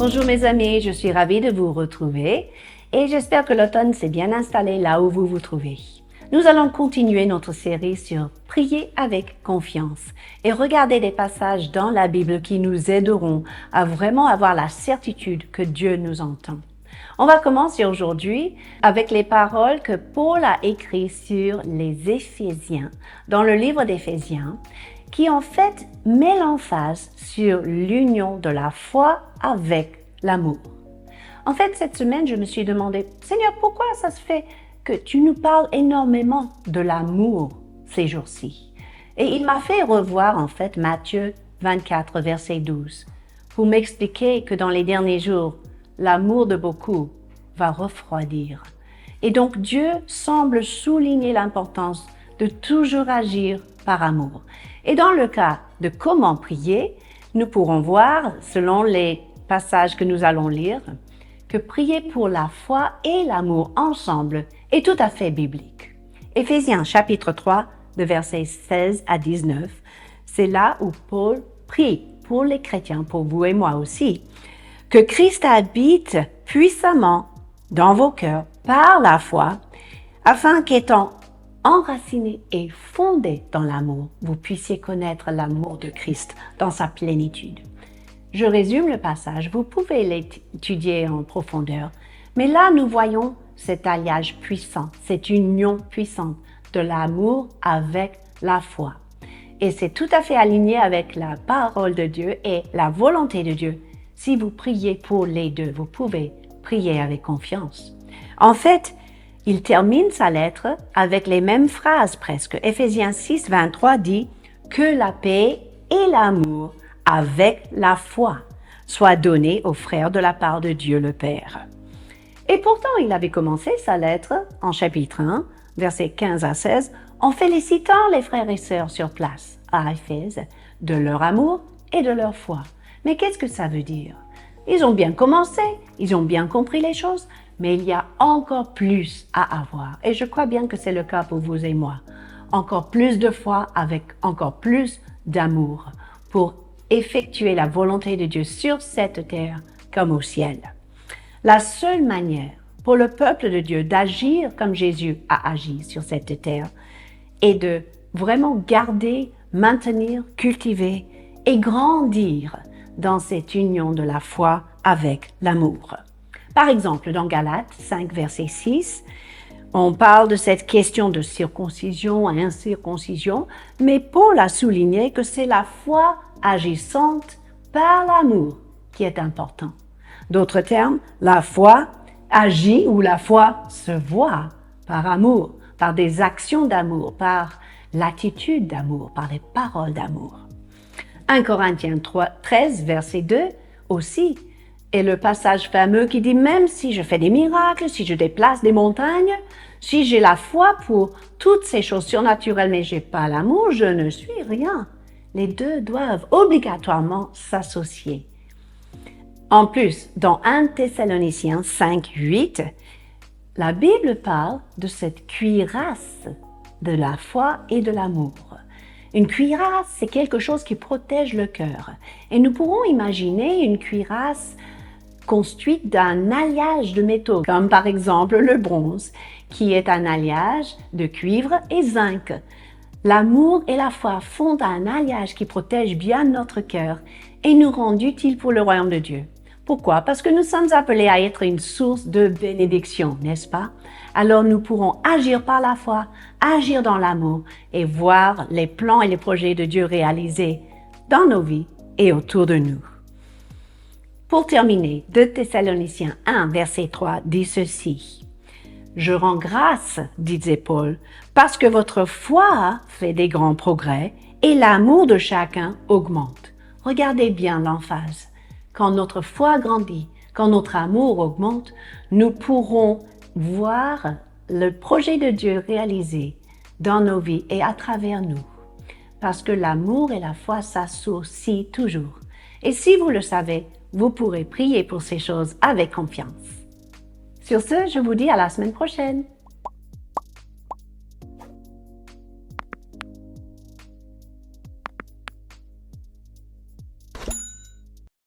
Bonjour mes amis, je suis ravie de vous retrouver et j'espère que l'automne s'est bien installé là où vous vous trouvez. Nous allons continuer notre série sur Prier avec confiance et regarder des passages dans la Bible qui nous aideront à vraiment avoir la certitude que Dieu nous entend. On va commencer aujourd'hui avec les paroles que Paul a écrites sur les Éphésiens dans le livre d'Éphésiens, qui en fait met l'emphase sur l'union de la foi avec l'amour. En fait, cette semaine, je me suis demandé, Seigneur, pourquoi ça se fait que tu nous parles énormément de l'amour ces jours-ci? Et il m'a fait revoir en fait Matthieu 24, verset 12, pour m'expliquer que dans les derniers jours, l'amour de beaucoup va refroidir. Et donc Dieu semble souligner l'importance de toujours agir par amour. Et dans le cas de comment prier, nous pourrons voir, selon les passages que nous allons lire, que prier pour la foi et l'amour ensemble est tout à fait biblique. Éphésiens chapitre 3, de versets 16 à 19, c'est là où Paul prie pour les chrétiens, pour vous et moi aussi, que Christ habite puissamment dans vos cœurs par la foi, afin qu'étant enracinés et fondés dans l'amour, vous puissiez connaître l'amour de Christ dans sa plénitude. Je résume le passage, vous pouvez l'étudier en profondeur, mais là nous voyons cet alliage puissant, cette union puissante de l'amour avec la foi. Et c'est tout à fait aligné avec la parole de Dieu et la volonté de Dieu. Si vous priez pour les deux, vous pouvez prier avec confiance. En fait, il termine sa lettre avec les mêmes phrases presque. Éphésiens 6, 23 dit que la paix et l'amour avec la foi soient donnés aux frères de la part de Dieu le Père. Et pourtant, il avait commencé sa lettre en chapitre 1, versets 15 à 16, en félicitant les frères et sœurs sur place à Éphèse de leur amour et de leur foi. Mais qu'est-ce que ça veut dire? Ils ont bien commencé, ils ont bien compris les choses, mais il y a encore plus à avoir. Et je crois bien que c'est le cas pour vous et moi. Encore plus de foi avec encore plus d'amour pour effectuer la volonté de Dieu sur cette terre comme au ciel. La seule manière pour le peuple de Dieu d'agir comme Jésus a agi sur cette terre est de vraiment garder, maintenir, cultiver et grandir dans cette union de la foi avec l'amour. Par exemple, dans Galates 5, verset 6, on parle de cette question de circoncision et incirconcision, mais Paul a souligné que c'est la foi agissante par l'amour qui est important. D'autres termes, la foi agit ou la foi se voit par amour, par des actions d'amour, par l'attitude d'amour, par les paroles d'amour. 1 Corinthiens 13, verset 2 aussi est le passage fameux qui dit « Même si je fais des miracles, si je déplace des montagnes, si j'ai la foi pour toutes ces choses surnaturelles, mais je n'ai pas l'amour, je ne suis rien. » Les deux doivent obligatoirement s'associer. En plus, dans 1 Thessaloniciens 5, 8, la Bible parle de cette cuirasse de la foi et de l'amour. Une cuirasse, c'est quelque chose qui protège le cœur. Et nous pourrons imaginer une cuirasse construite d'un alliage de métaux, comme par exemple le bronze, qui est un alliage de cuivre et zinc. L'amour et la foi font un alliage qui protège bien notre cœur et nous rend utiles pour le royaume de Dieu. Pourquoi? Parce que nous sommes appelés à être une source de bénédiction, n'est-ce pas? Alors nous pourrons agir par la foi, agir dans l'amour et voir les plans et les projets de Dieu réalisés dans nos vies et autour de nous. Pour terminer, 2 Thessaloniciens 1, verset 3 dit ceci. « Je rends grâce, disait Paul, parce que votre foi fait des grands progrès et l'amour de chacun augmente. » Regardez bien l'emphase. Quand notre foi grandit, quand notre amour augmente, nous pourrons voir le projet de Dieu réalisé dans nos vies et à travers nous. Parce que l'amour et la foi s'associent toujours. Et si vous le savez, vous pourrez prier pour ces choses avec confiance. Sur ce, je vous dis à la semaine prochaine.